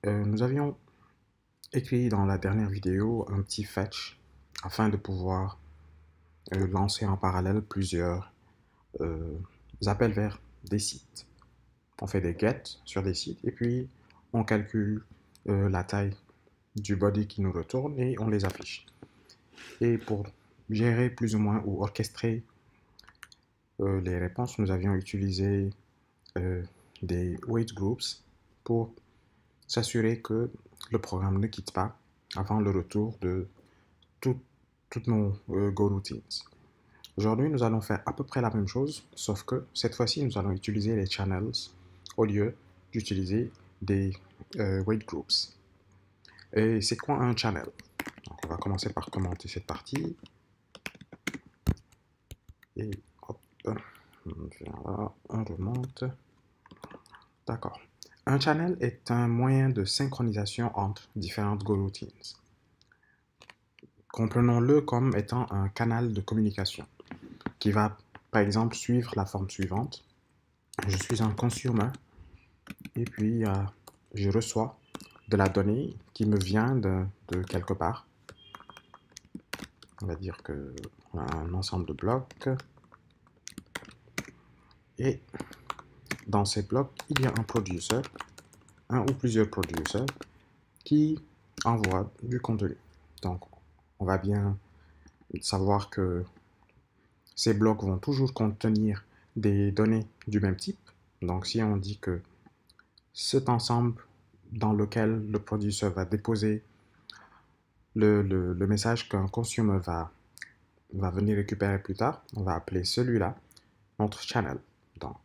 Nous avions écrit dans la dernière vidéo un petit fetch afin de pouvoir lancer en parallèle plusieurs euh, appels vers des sites. On fait des get sur des sites et puis on calcule la taille du body qui nous retourne et on les affiche. Et pour gérer plus ou moins ou orchestrer les réponses, nous avions utilisé euh, des wait groups pour s'assurer que le programme ne quitte pas avant le retour de tout- toutes nos Go routines. Aujourd'hui, nous allons faire à peu près la même chose, sauf que cette fois-ci, nous allons utiliser les channels au lieu d'utiliser des wait groups. Et c'est quoi un channel? Donc, on va commencer par commenter cette partie. Et hop, voilà, on remonte. D'accord. Un channel est un moyen de synchronisation entre différentes Go routines. Comprenons-le comme étant un canal de communication qui va, par exemple, suivre la forme suivante. Je suis un consumer et puis je reçois de la donnée qui me vient de quelque part. On va dire que on a un ensemble de blocs et dans ces blocs, il y a un producer, un ou plusieurs producers qui envoient du contenu. Donc, on va bien savoir que ces blocs vont toujours contenir des données du même type. Donc, si on dit que cet ensemble dans lequel le producteur va déposer le message qu'un consumer va venir récupérer plus tard, on va appeler celui-là notre channel. Donc,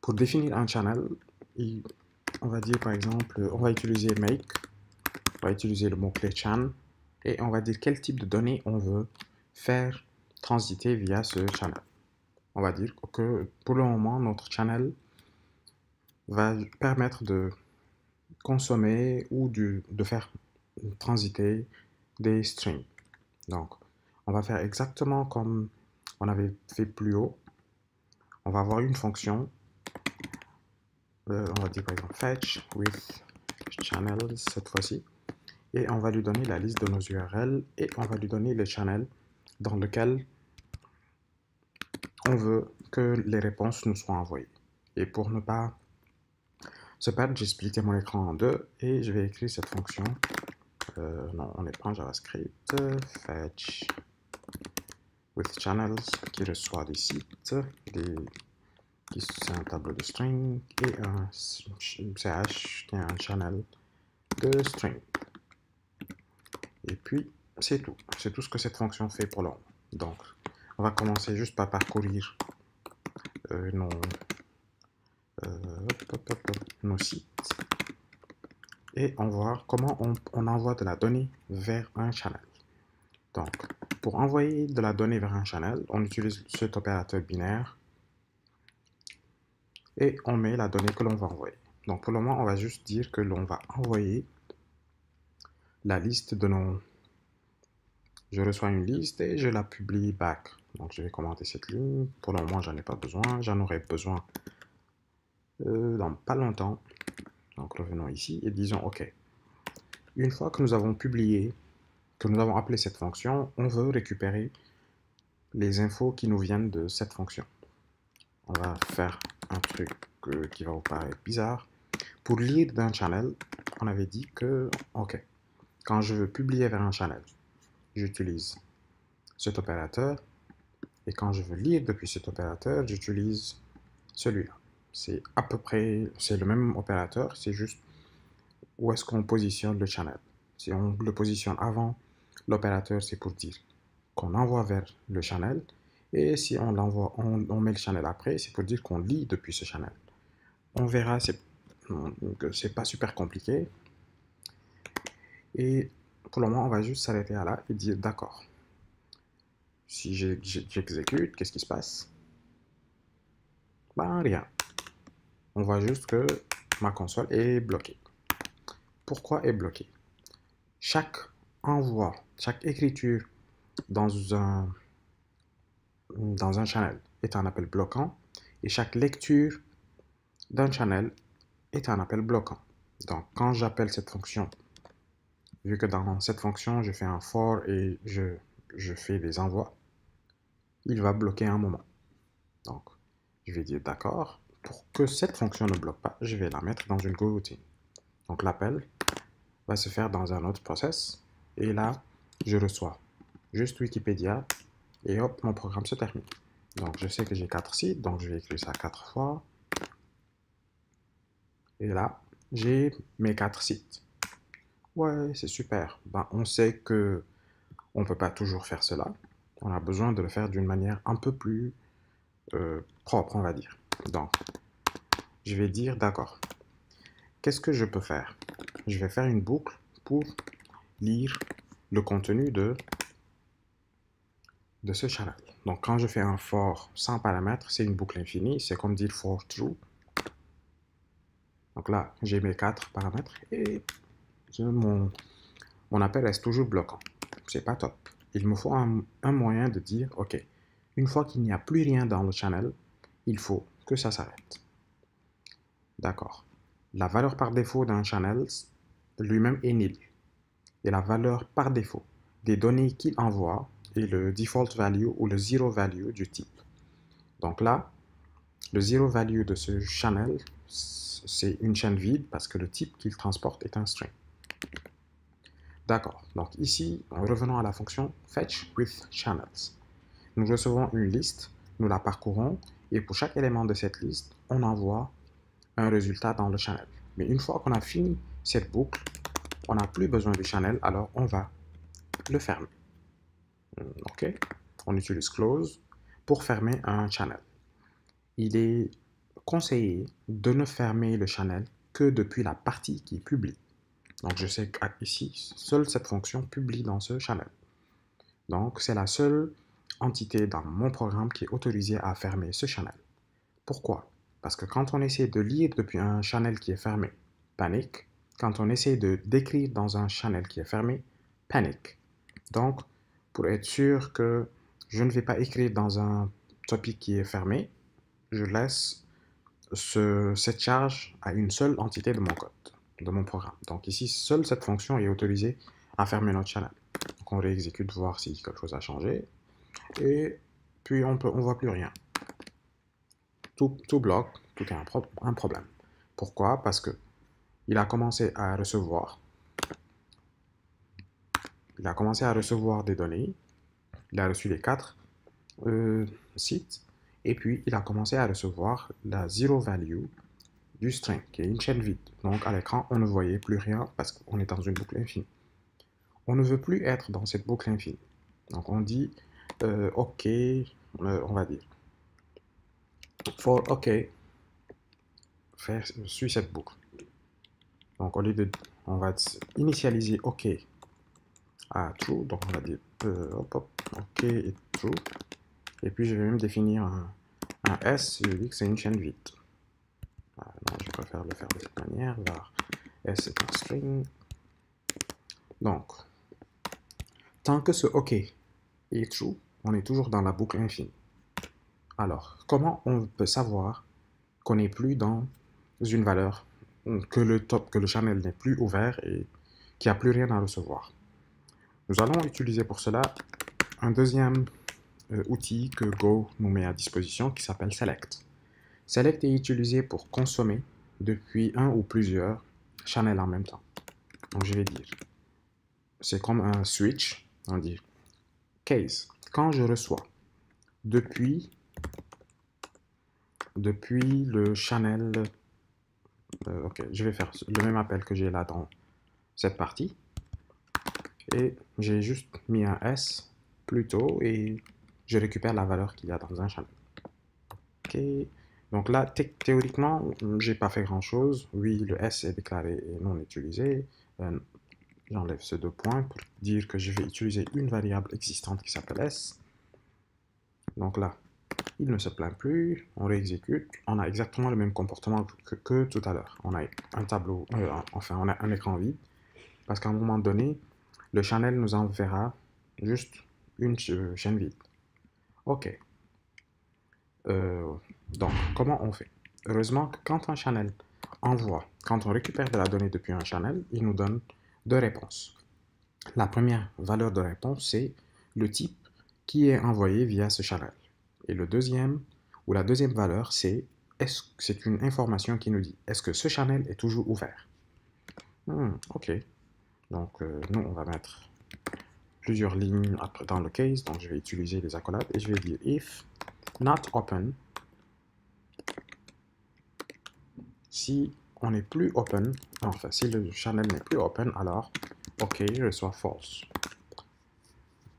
pour définir un channel, on va dire par exemple, on va utiliser make, on va utiliser le mot-clé chan, et on va dire quel type de données on veut faire transiter via ce channel. On va dire que pour le moment, notre channel va permettre de consommer ou de faire transiter des strings. Donc, on va faire exactement comme on avait fait plus haut. On va avoir une fonction, on va dire par exemple fetch with channels cette fois-ci, et on va lui donner la liste de nos URL et on va lui donner le channel dans lequel on veut que les réponses nous soient envoyées. Et pour ne pas se perdre, j'ai splitté mon écran en deux et je vais écrire cette fonction. Non, on n'est pas en JavaScript. Fetch with channels qui reçoit des sites, c'est un tableau de string et un ch qui est un channel de string. Et puis, c'est tout. C'est tout ce que cette fonction fait pour le moment. Donc, on va commencer juste par parcourir nos, nos sites et on va voir comment on envoie de la donnée vers un channel. Donc, pour envoyer de la donnée vers un channel, on utilise cet opérateur binaire et on met la donnée que l'on va envoyer. Donc, pour le moment, on va juste dire que l'on va envoyer la liste de nos... Je reçois une liste et je la publie back. Donc, je vais commenter cette ligne. Pour le moment, j'en ai pas besoin. J'en aurai besoin dans pas longtemps. Donc, revenons ici et disons OK. Une fois que nous avons publié, que nous avons appelé cette fonction, on veut récupérer les infos qui nous viennent de cette fonction. On va faire un truc qui va vous paraître bizarre. Pour lire d'un channel, on avait dit que, OK, quand je veux publier vers un channel, j'utilise cet opérateur. Et quand je veux lire depuis cet opérateur, j'utilise celui-là. C'est à peu près, c'est le même opérateur, c'est juste où est-ce qu'on positionne le channel. Si on le positionne avant l'opérateur, c'est pour dire qu'on envoie vers le channel. Et si on l'envoie, on met le channel après, c'est pour dire qu'on lit depuis ce channel. On verra que c'est pas super compliqué. Et pour le moment, on va juste s'arrêter à là et dire d'accord. Si j'exécute, qu'est-ce qui se passe? Ben rien. On voit juste que ma console est bloquée. Pourquoi est bloquée? Chaque envoi, chaque écriture dans un channel est un appel bloquant et chaque lecture d'un channel est un appel bloquant. Donc, quand j'appelle cette fonction, vu que dans cette fonction, je fais un for et je fais des envois, il va bloquer un moment. Donc, je vais dire d'accord. Pour que cette fonction ne bloque pas, je vais la mettre dans une coroutine. Donc, l'appel va se faire dans un autre process. Et là, je reçois juste Wikipédia et hop, mon programme se termine. Donc, je sais que j'ai 4 sites, donc je vais écrire ça 4 fois. Et là, j'ai mes 4 sites. Ouais, c'est super. Ben, on sait que on ne peut pas toujours faire cela. On a besoin de le faire d'une manière un peu plus propre, on va dire. Donc, je vais dire d'accord. Qu'est-ce que je peux faire? Je vais faire une boucle pour lire le contenu de ce channel. Donc, quand je fais un for sans paramètres, c'est une boucle infinie. C'est comme dire for true. Donc là, j'ai mes 4 paramètres et mon appel reste toujours bloquant. C'est pas top. Il me faut un moyen de dire, OK, une fois qu'il n'y a plus rien dans le channel, il faut que ça s'arrête. D'accord. La valeur par défaut d'un channel lui-même est nil. Et la valeur par défaut des données qu'il envoie est le default value ou le zero value du type. Donc là, le zero value de ce channel, c'est une chaîne vide parce que le type qu'il transporte est un string. D'accord. Donc ici, revenons à la fonction fetch with channels. Nous recevons une liste, nous la parcourons et pour chaque élément de cette liste, on envoie un résultat dans le channel. Mais une fois qu'on a fini cette boucle, on n'a plus besoin du channel, alors on va le fermer. OK? On utilise close pour fermer un channel. Il est conseillé de ne fermer le channel que depuis la partie qui publie. Donc je sais qu'ici, seule cette fonction publie dans ce channel. Donc c'est la seule entité dans mon programme qui est autorisée à fermer ce channel. Pourquoi? Parce que quand on essaie de lire depuis un channel qui est fermé, panique. Quand on essaie d'écrire dans un channel qui est fermé, panique. Donc, pour être sûr que je ne vais pas écrire dans un topic qui est fermé, je laisse cette charge à une seule entité de mon code, de mon programme. Donc ici, seule cette fonction est autorisée à fermer notre channel. Donc on réexécute, voir si quelque chose a changé. Et puis on ne voit plus rien. Tout bloque, tout est un problème. Pourquoi? Parce que il a commencé à recevoir des données. Il a reçu les 4 sites. Et puis, il a commencé à recevoir la zero value du string, qui est une chaîne vide. Donc, à l'écran, on ne voyait plus rien parce qu'on est dans une boucle infinie. On ne veut plus être dans cette boucle infinie. Donc, on dit OK, on va dire for OK, suit cette boucle. Donc, au lieu de, on va initialiser OK à true. Donc, on va dire OK est true. Et puis, je vais même définir un S, je dis que c'est une chaîne vide. Non, je préfère le faire de cette manière. Var S est un string. Donc, tant que ce OK est true, on est toujours dans la boucle infinie. Alors, comment on peut savoir qu'on n'est plus dans une valeur, que le channel n'est plus ouvert et qu'il n'y a plus rien à recevoir? Nous allons utiliser pour cela un deuxième outil que Go nous met à disposition qui s'appelle Select. Select est utilisé pour consommer depuis un ou plusieurs channels en même temps. Donc je vais dire, c'est comme un switch, on dit case. Quand je reçois depuis le channel, ok, je vais faire le même appel que j'ai là dans cette partie. Et j'ai juste mis un S plus tôt et je récupère la valeur qu'il y a dans un channel. Ok. Donc là, théoriquement, j'ai pas fait grand chose. Oui, le S est déclaré et non utilisé. J'enlève ces 2 points pour dire que je vais utiliser une variable existante qui s'appelle S. Donc là, il ne se plaint plus. On réexécute. On a exactement le même comportement que tout à l'heure. On a un tableau, enfin, on a un écran vide. Parce qu'à un moment donné, le channel nous enverra juste une chaîne vide. OK. Donc, comment on fait? Heureusement que quand un channel envoie, quand on récupère de la donnée depuis un channel, il nous donne deux réponses. La première valeur de réponse, c'est le type qui est envoyé via ce channel. Et le deuxième, ou la deuxième valeur, c'est une information qui nous dit est-ce que ce channel est toujours ouvert. Ok. Donc, nous, on va mettre plusieurs lignes dans le case. Donc, je vais utiliser les accolades et je vais dire if not open. Si on n'est plus open, enfin, si le channel n'est plus open, alors, ok, je reçois false.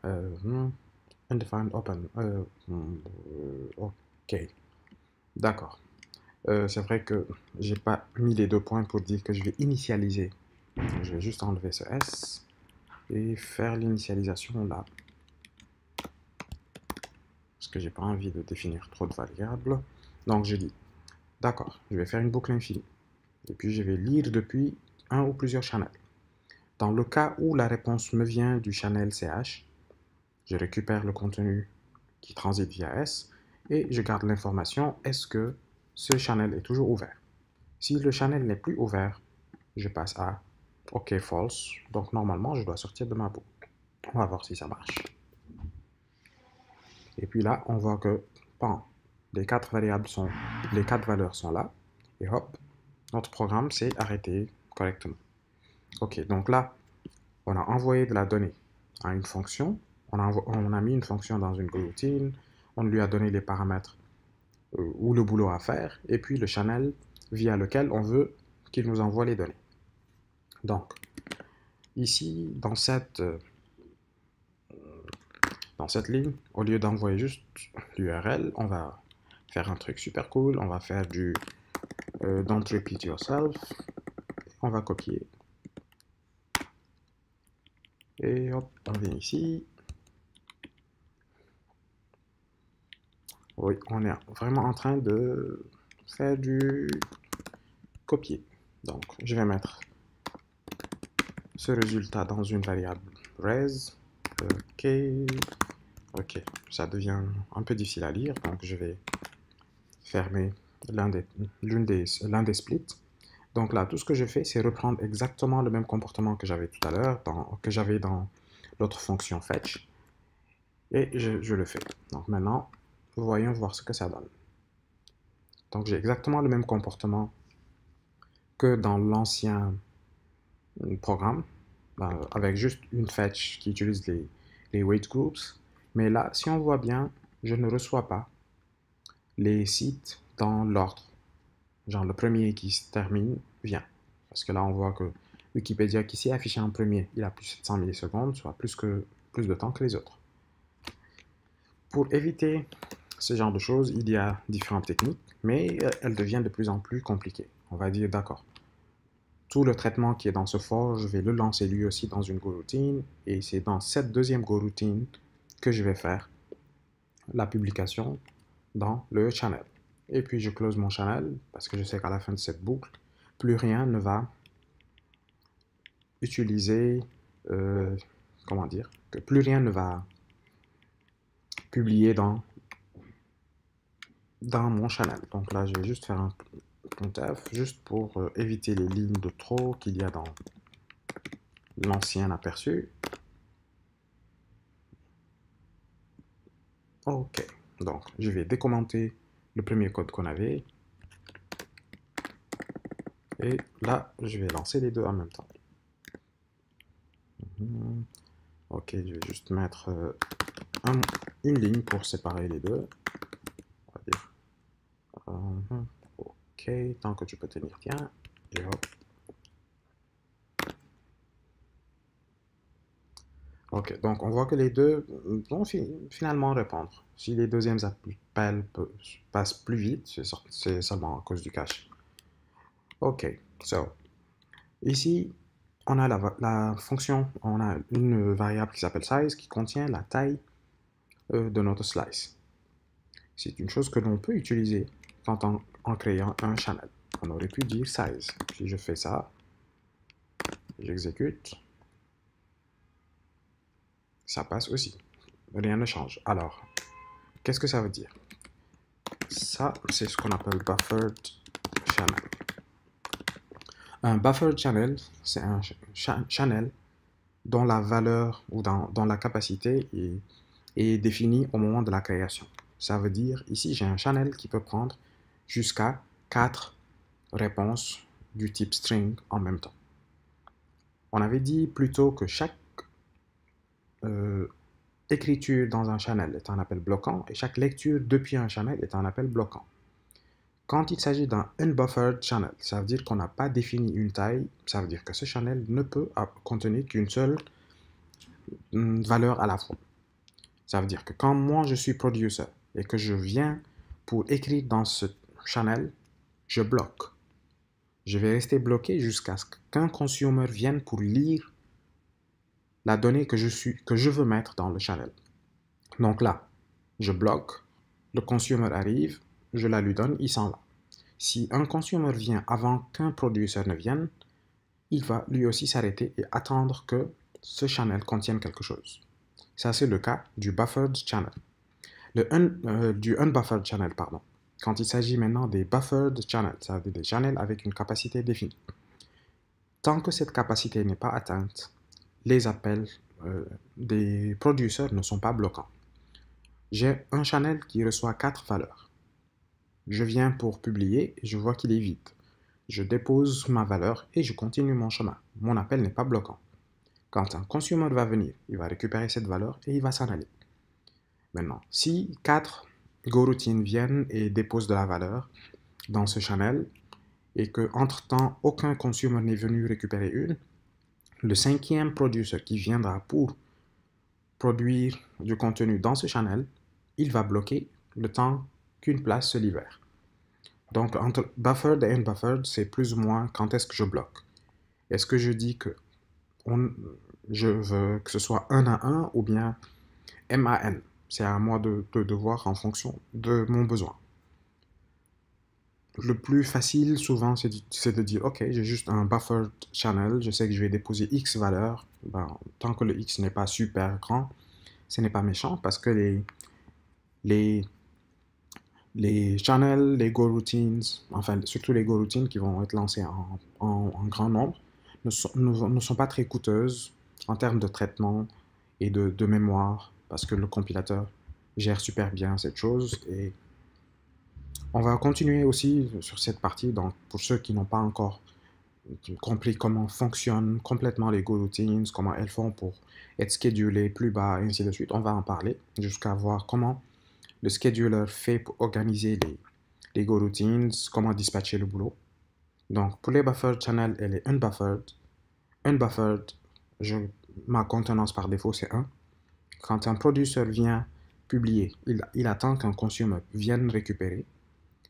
Undefined open. Ok. D'accord. C'est vrai que j'ai pas mis les deux points pour dire que je vais initialiser. Donc, je vais juste enlever ce S et faire l'initialisation là. Parce que j'ai pas envie de définir trop de variables. Donc je dis, d'accord, je vais faire une boucle infinie. Et puis je vais lire depuis un ou plusieurs channels. Dans le cas où la réponse me vient du channel CH, je récupère le contenu qui transite via S et je garde l'information est-ce que ce channel est toujours ouvert. Si le channel n'est plus ouvert, je passe à OK false. Donc normalement, je dois sortir de ma boucle. On va voir si ça marche. Et puis là, on voit que bon, les quatre valeurs sont là. Et hop, notre programme s'est arrêté correctement. OK, donc là, on a envoyé de la donnée à une fonction. On a mis une fonction dans une routine. On lui a donné les paramètres ou le boulot à faire. Et puis le channel via lequel on veut qu'il nous envoie les données. Donc, ici, dans cette ligne, au lieu d'envoyer juste l'URL, on va faire un truc super cool. On va faire du don't repeat yourself. On va copier. Et hop, on vient ici. Oui, on est vraiment en train de faire du copier. Donc, je vais mettre ce résultat dans une variable res. Ok. Ok, ça devient un peu difficile à lire, donc je vais fermer l'un des splits. Donc là, tout ce que je fais, c'est reprendre exactement le même comportement que j'avais tout à l'heure, que j'avais dans l'autre fonction fetch. Et je le fais. Donc maintenant, voyons voir ce que ça donne. Donc j'ai exactement le même comportement que dans l'ancien programme, avec juste une fetch qui utilise les wait groups. Mais là, si on voit bien, je ne reçois pas les sites dans l'ordre. Genre le premier qui se termine vient. Parce que là, on voit que Wikipédia qui s'est affiché en premier, il a plus de 700 millisecondes, soit plus de temps que les autres. Pour éviter ce genre de choses, il y a différentes techniques, mais elles deviennent de plus en plus compliquées. On va dire, d'accord, tout le traitement qui est dans ce for, je vais le lancer lui aussi dans une goroutine, et c'est dans cette deuxième goroutine que je vais faire la publication dans le channel. Et puis je close mon channel, parce que je sais qu'à la fin de cette boucle, plus rien ne va utiliser, comment dire, que plus rien ne va publier dans mon channel. Donc là, je vais juste faire un printf, juste pour éviter les lignes de trop qu'il y a dans l'ancien aperçu. Ok, donc je vais décommenter le premier code qu'on avait. Et là, je vais lancer les deux en même temps. Ok, je vais juste mettre une ligne pour séparer les deux. On va dire. Ok, tant que tu peux tenir, tiens. Et hop. Ok, donc on voit que les deux vont finalement répondre. Si les deuxièmes appels passent plus vite, c'est seulement à cause du cache. Ok, so, ici, on a la fonction, on a une variable qui s'appelle size qui contient la taille de notre slice. C'est une chose que l'on peut utiliser en créant un channel. On aurait pu dire size. Si je fais ça, j'exécute, ça passe aussi. Rien ne change. Alors, qu'est-ce que ça veut dire? Ça, c'est ce qu'on appelle buffered channel. Un buffered channel, c'est un channel dont la valeur ou dans la capacité est définie au moment de la création. Ça veut dire, ici, j'ai un channel qui peut prendre jusqu'à 4 réponses du type string en même temps. On avait dit plutôt que chaque écriture dans un channel est un appel bloquant et chaque lecture depuis un channel est un appel bloquant. Quand il s'agit d'un unbuffered channel, ça veut dire qu'on n'a pas défini une taille, ça veut dire que ce channel ne peut contenir qu'une seule valeur à la fois. Ça veut dire que quand moi je suis producer et que je viens pour écrire dans ce channel, je bloque. Je vais rester bloqué jusqu'à ce qu'un consumer vienne pour lire la donnée que je veux mettre dans le channel. Donc là, je bloque, le consumer arrive, je la lui donne, il s'en va. Si un consumer vient avant qu'un producer ne vienne, il va lui aussi s'arrêter et attendre que ce channel contienne quelque chose. Ça, c'est le cas du buffered channel. Du unbuffered channel, pardon. Quand il s'agit maintenant des buffered channels, ça veut dire des channels avec une capacité définie. Tant que cette capacité n'est pas atteinte, les appels des producers ne sont pas bloquants. J'ai un channel qui reçoit 4 valeurs. Je viens pour publier et je vois qu'il est vide. Je dépose ma valeur et je continue mon chemin. Mon appel n'est pas bloquant. Quand un consumer va venir, il va récupérer cette valeur et il va s'en aller. Maintenant, si 4 goroutines viennent et déposent de la valeur dans ce channel et que entre-temps, aucun consumer n'est venu récupérer une, le 5e producer qui viendra pour produire du contenu dans ce channel, il va bloquer le temps qu'une place se libère. Donc, entre buffered et unbuffered, c'est plus ou moins quand est-ce que je bloque. Est-ce que je dis que je veux que ce soit 1 à 1 ou bien MAN? C'est à moi de voir en fonction de mon besoin. Le plus facile, souvent, c'est de dire, OK, j'ai juste un buffered channel, je sais que je vais déposer X valeur. Ben, tant que le X n'est pas super grand, ce n'est pas méchant parce que les channels, les goroutines, enfin surtout les goroutines qui vont être lancées en grand nombre, ne sont pas très coûteuses en termes de traitement et de mémoire parce que le compilateur gère super bien cette chose. Et on va continuer aussi sur cette partie, donc pour ceux qui n'ont pas encore compris comment fonctionnent complètement les goroutines, comment elles font pour être schedulées plus bas et ainsi de suite, on va en parler jusqu'à voir comment le scheduler fait pour organiser les goroutines, comment dispatcher le boulot. Donc, pour les buffered channels et les unbuffered, ma contenance par défaut, c'est 1. Quand un producer vient publier, il attend qu'un consumer vienne récupérer.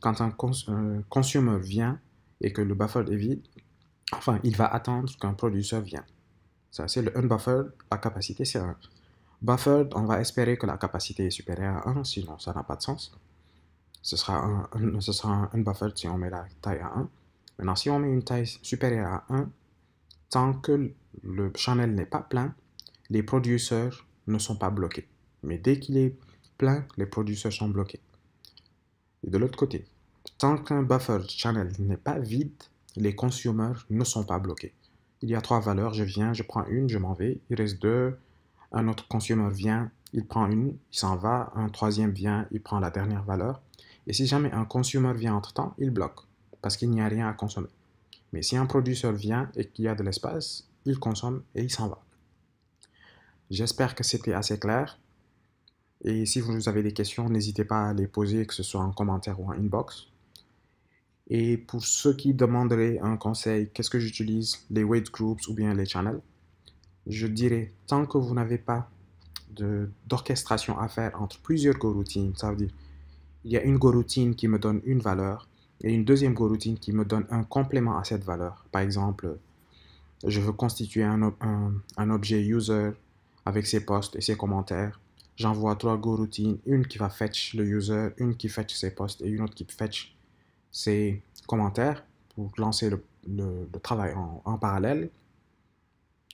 Quand un consumer vient et que le buffer est vide, enfin, il va attendre qu'un producer vienne. Ça, c'est le unbuffered, la capacité, c'est 1. Buffered, on va espérer que la capacité est supérieure à 1, sinon ça n'a pas de sens. Ce sera un unbuffered si on met la taille à 1. Maintenant, si on met une taille supérieure à 1, tant que le channel n'est pas plein, les producers ne sont pas bloqués. Mais dès qu'il est plein, les producers sont bloqués. Et de l'autre côté, tant qu'un buffer channel n'est pas vide, les consommateurs ne sont pas bloqués. Il y a 3 valeurs, je viens, je prends une, je m'en vais, il reste 2, un autre consumer vient, il prend une, il s'en va, un troisième vient, il prend la dernière valeur. Et si jamais un consumer vient entre-temps, il bloque, parce qu'il n'y a rien à consommer. Mais si un producteur vient et qu'il y a de l'espace, il consomme et il s'en va. J'espère que c'était assez clair. Et si vous avez des questions, n'hésitez pas à les poser, que ce soit en commentaire ou en inbox. Et pour ceux qui demanderaient un conseil, qu'est-ce que j'utilise, les wait groups ou bien les channels, je dirais, tant que vous n'avez pas d'orchestration à faire entre plusieurs goroutines, ça veut dire, il y a une goroutine qui me donne une valeur et une deuxième goroutine qui me donne un complément à cette valeur. Par exemple, je veux constituer un objet user avec ses posts et ses commentaires. J'envoie 3 goroutines, une qui va fetch le user, une qui fetch ses posts et une autre qui fetch ses commentaires pour lancer le travail en parallèle.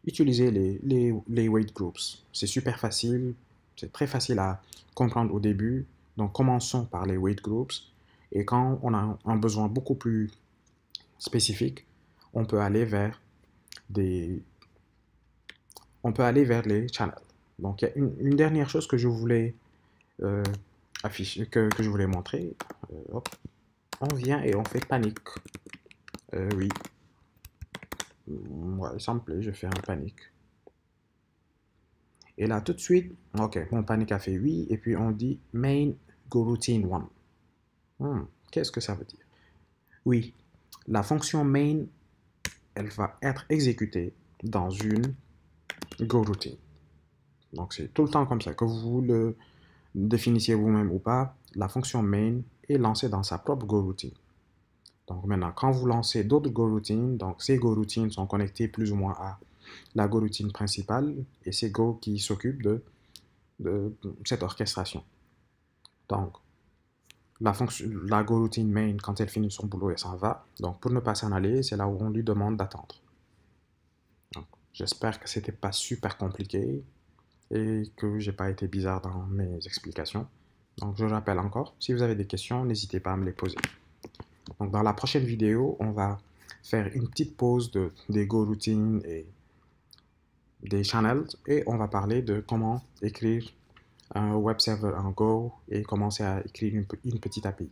Utilisez les wait groups. C'est super facile, c'est très facile à comprendre au début. Donc commençons par les wait groups. Et quand on a un besoin beaucoup plus spécifique, on peut aller vers les channels. Donc, il y a une dernière chose que je voulais afficher, que je voulais montrer. Hop. On vient et on fait panique. Oui. Ouais, ça me plaît, je fais un panique. Et là, tout de suite, ok, mon panique a fait oui, et puis on dit main go routine 1. Qu'est-ce que ça veut dire? Oui, la fonction main, elle va être exécutée dans une go routine. Donc, c'est tout le temps comme ça, que vous le définissiez vous-même ou pas, la fonction main est lancée dans sa propre go routine. Donc maintenant, quand vous lancez d'autres go routines, donc ces go routines sont connectées plus ou moins à la go routine principale et c'est Go qui s'occupe de cette orchestration. Donc, la go routine main, quand elle finit son boulot, elle s'en va. Donc, pour ne pas s'en aller, c'est là où on lui demande d'attendre. J'espère que c'était pas super compliqué et que j'ai pas été bizarre dans mes explications. Donc, je rappelle encore, si vous avez des questions, n'hésitez pas à me les poser. Donc, dans la prochaine vidéo, on va faire une petite pause des go routines et des channels et on va parler de comment écrire un web server en Go et commencer à écrire une petite API.